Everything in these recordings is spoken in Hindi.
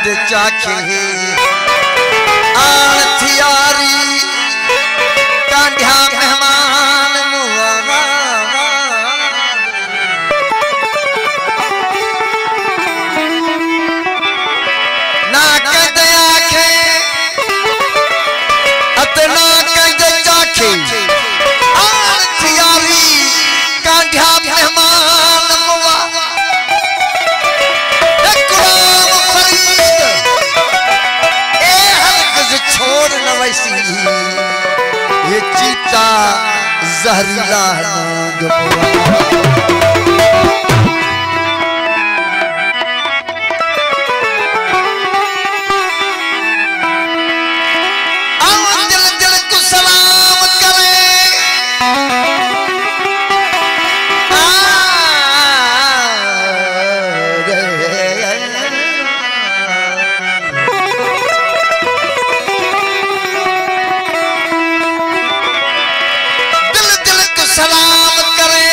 कंद चाखे आन थियारी कांढ्या मेहमान मुआ ना कंद आखे अतना कंद चाखे आन थियारी कांढ्या मेहमान मुआ छोड़ न वैसी ये चीता जहरीला दिल दिल को सलाम करे सलाम करे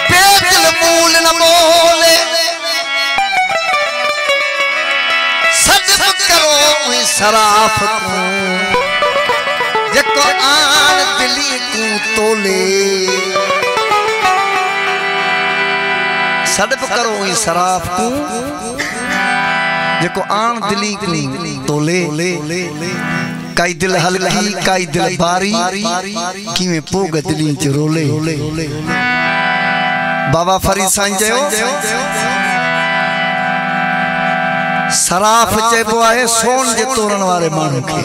बेदिल मूल न बोले सजब करो सराफ को जको आन दिली को तोले सजब करो सराफ को जको आन दिली को तोले काई दिल हल्की काई दिल भारी किमें पोग दिली च रोले बाबा फरीद साईं चयो सराफ चइबो आहे सोन जे तोरण वारे माण्हू खे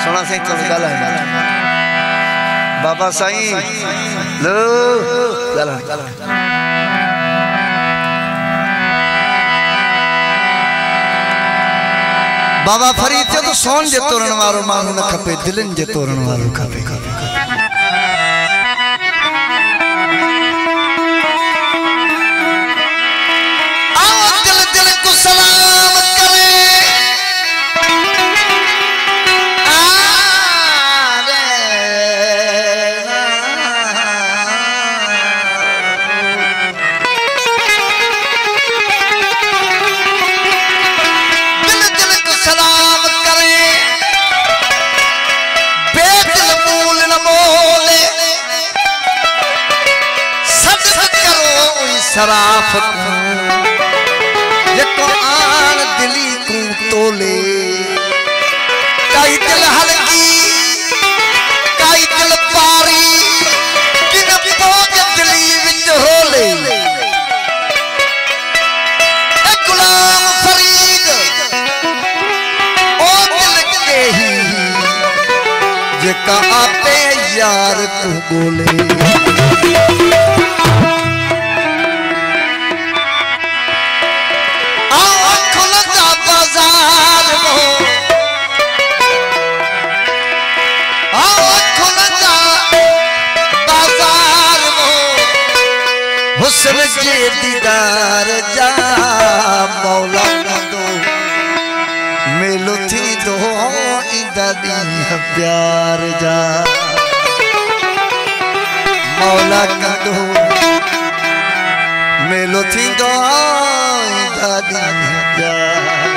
सोना साईं तो ॻाल्हाए बाबा साईं लो ॻाल्हाए बाबा फरीद तो सोन जे तोरण वारो माण्हू न खपे दिलन जे तोरण वारो खपे आओ दिल दिल को सलाम करे सराफ जको आन दिली को तोले काई दिल हल्की काई दिल पारी किन पोग दिली विच रोले गुलाम फरीद ओ दिल के ही जका आपे यार को बोले हुस्न के दीदार जा मौला दो मेलो थी दो इंदा दी प्यार जा मौला दो मेलो थी दो इंदा दी प्यार